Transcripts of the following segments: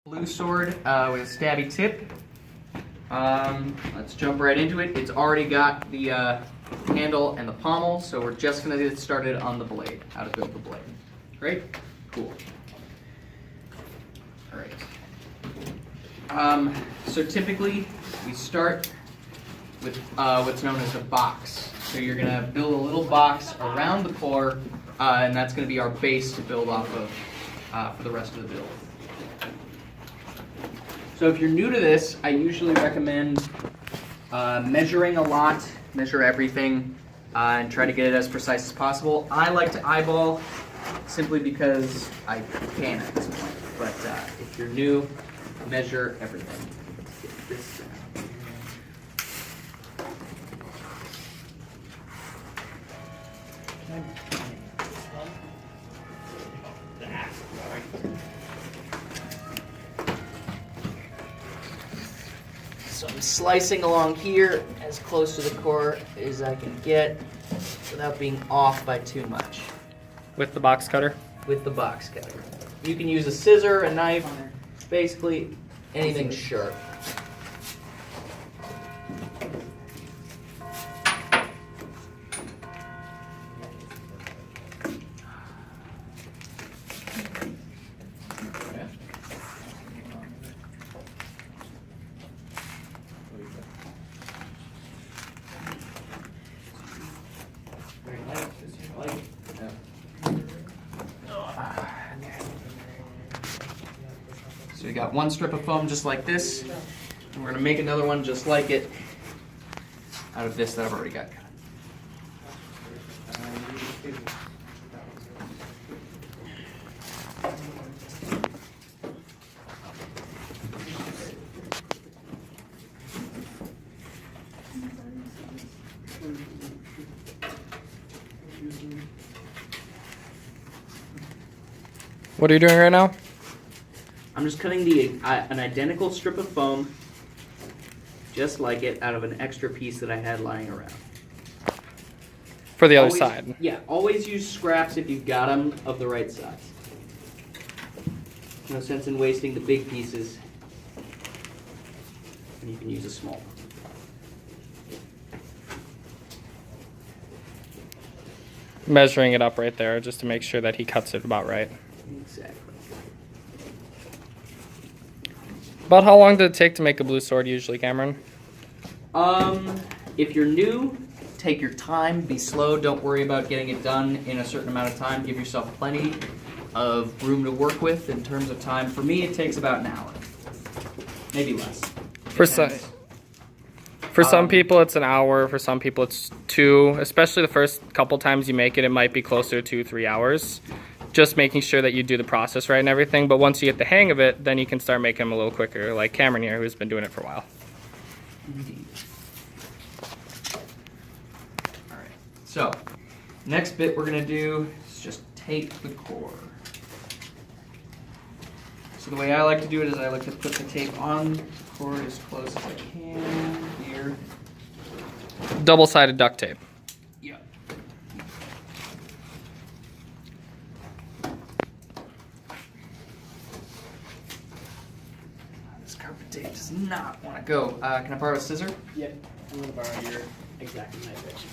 Blue sword with a stabby tip. Let's jump right into it. It's already got the handle and the pommel, so we're just going to get started on the blade, how to build the blade. Great? Cool. Alright. So typically, we start with what's known as a box. So you're going to build a little box around the core, and that's going to be our base to build off of for the rest of the build. So if you're new to this, I usually recommend measuring a lot, measure everything, and try to get it as precise as possible. I like to eyeball simply because I can at this point. But if you're new, measure everything. Let's get this down. So I'm slicing along here as close to the core as I can get without being off by too much. With the box cutter? With the box cutter. You can use a scissor, a knife, basically anything sharp. So you got one strip of foam just like this, and we're going to make another one just like it out of this that I've already got cut. What are you doing right now? I'm just cutting an identical strip of foam, just like it, out of an extra piece that I had lying around. For the other Always- side. Yeah, always use scraps if you've got them of the right size. No sense in wasting the big pieces. And you can use a small one. Measuring it up right there just to make sure that he cuts it about right. Exactly. About how long did it take to make a blue sword usually, Cameron? If you're new, take your time, be slow, don't worry about getting it done in a certain amount of time. Give yourself plenty of room to work with in terms of time. For me, it takes about an hour. Maybe less. For some people, it's an hour. For some people, it's 2. Especially the first couple times you make it, it might be closer to 3 hours. Just making sure that you do the process right and everything. But once you get the hang of it, then you can start making them a little quicker, like Cameron here, who's been doing it for a while. Indeed. Alright, so next bit we're going to do is just tape the core. So the way I like to do it is I like to put the tape on the core as close as I can here. Double-sided duct tape. Yeah. This carpet tape does not want to go. Can I borrow a scissor? Yeah, I'm going to borrow your exact knife that you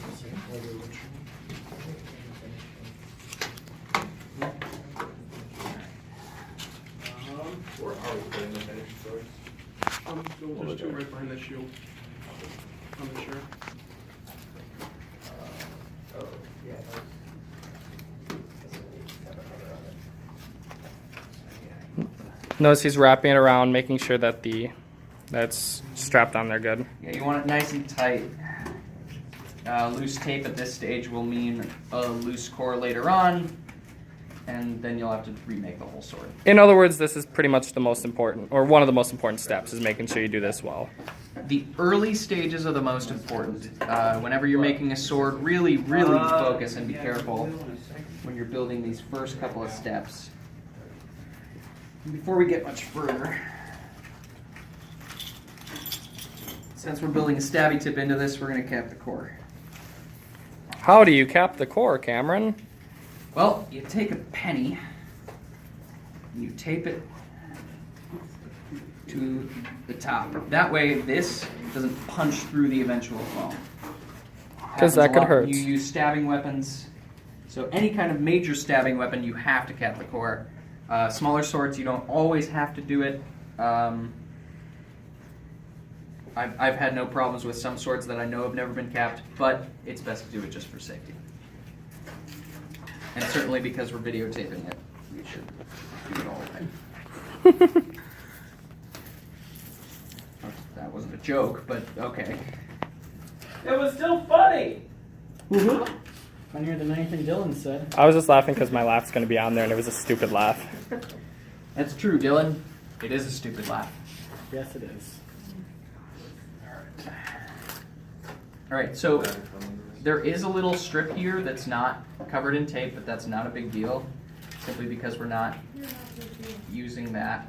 Where are we putting the finished sword? There's 2 right behind the shield. On the shirt. Oh, yeah. Notice he's wrapping it around, making sure that that's strapped on there good. Yeah, you want it nice and tight. Loose tape at this stage will mean a loose core later on, and then you'll have to remake the whole sword. In other words, this is pretty much the most important, or one of the most important steps, is making sure you do this well. The early stages are the most important. Whenever you're making a sword, really focus and be careful when you're building these first couple of steps. Before we get much further, since we're building a stabby tip into this, we're going to cap the core. How do you cap the core, Cameron? Well, you take a penny and you tape it to the top. That way, this doesn't punch through the eventual foam. 'Cause that Happens a could lot hurt. when you use stabbing weapons. So any kind of major stabbing weapon, you have to cap the core. Smaller swords, you don't always have to do it. I've had no problems with some swords that I know have never been capped, but it's best to do it just for safety. And certainly because we're videotaping it, we should do it all the time. That wasn't a joke, but okay. It was still funny! Funnier than anything Dylan said. I was just laughing because my laugh's going to be on there and it was a stupid laugh. That's true, Dylan. It is a stupid laugh. Yes, it is. Alright, so there is a little strip here that's not covered in tape, but that's not a big deal. Simply because we're not using that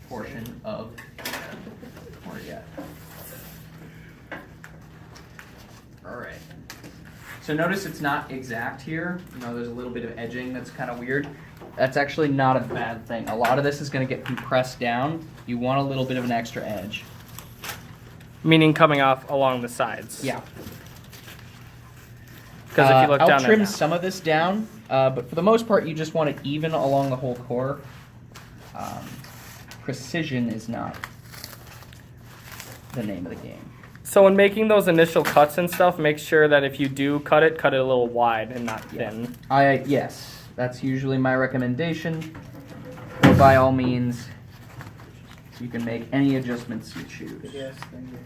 portion of the core yet. Alright. So notice it's not exact here. You know, there's a little bit of edging that's kind of weird. That's actually not a bad thing. A lot of this is going to get compressed down. You want a little bit of an extra edge. Meaning coming off along the sides. Yeah. Because if you look I'll down trim there now. some of this down, but for the most part, you just want it even along the whole core. Precision is not the name of the game. So when making those initial cuts and stuff, make sure that if you do cut it a little wide and not thin. Yes, that's usually my recommendation. Or by all means, you can make any adjustments you choose. Yes, thank you.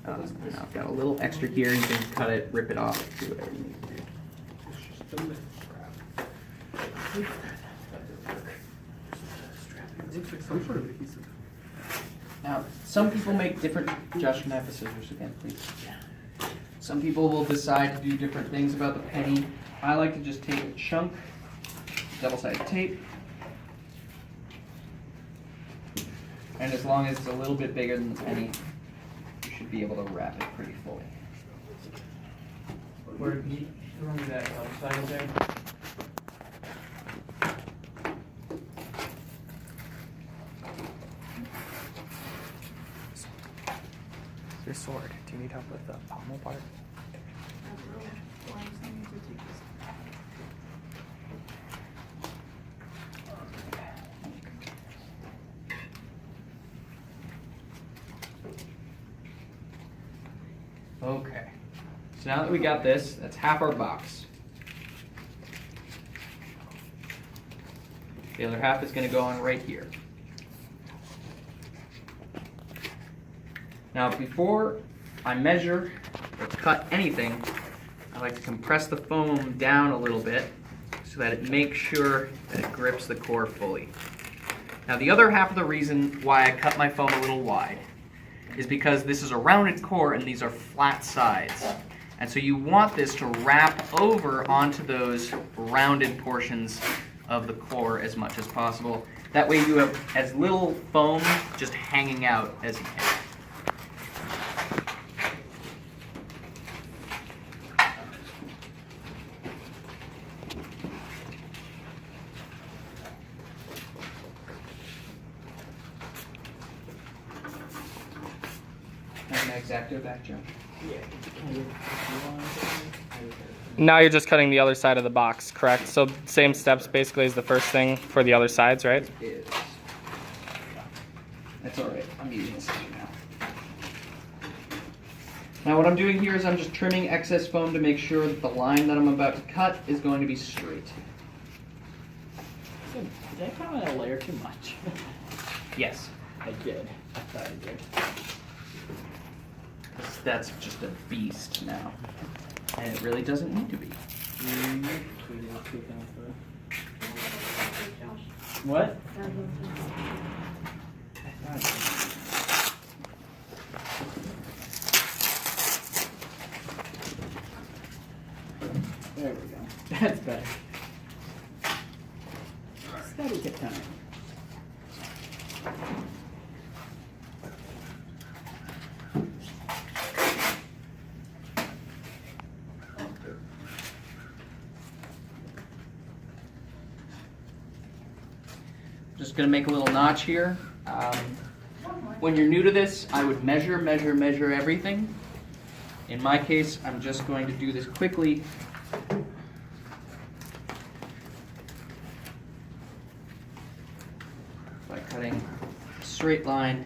Now I've got a little extra here. You can cut it, rip it off, do whatever you need to do. Some sort of adhesive. Now, some people make different. Josh, can I have the scissors again, please? Some people will decide to do different things about the penny. I like to just take a chunk, double-sided tape, and as long as it's a little bit bigger than the penny, you should be able to wrap it pretty fully. Where did you throw me that outside there? Your sword. Do you need help with the pommel part? Okay. So now that we got this, that's half our box. The other half is going to go on right here. Now, before I measure or cut anything, I like to compress the foam down a little bit so that it makes sure that it grips the core fully. Now, the other half of the reason why I cut my foam a little wide is because this is a rounded core and these are flat sides. And so you want this to wrap over onto those rounded portions of the core as much as possible. That way you have as little foam just hanging out as you can. Have an X-Acto back, Joe. Now you're just cutting the other side of the box, correct? So same steps basically as the first thing for the other sides, right? Is. That's alright, I'm using a scissor now. Now what I'm doing here is I'm just trimming excess foam to make sure that the line that I'm about to cut is going to be straight. Did I cut on a layer too much? Yes. I did. I thought I did. That's just a beast now. And it really doesn't need to be. What? There we go. That's better. Steady get time. Just gonna make a little notch here. when you're new to this, I would measure everything. In my case, I'm just going to do this quickly. By cutting a straight line.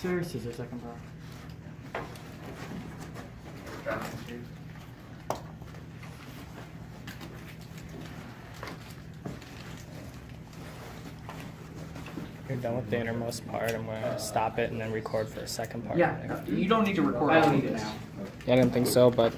Sir, scissors, second bar. You're done with the innermost part. I'm gonna stop it and then record for a second part. Yeah, you don't need to record. I don't all need of it this. now. Yeah, I didn't think so, but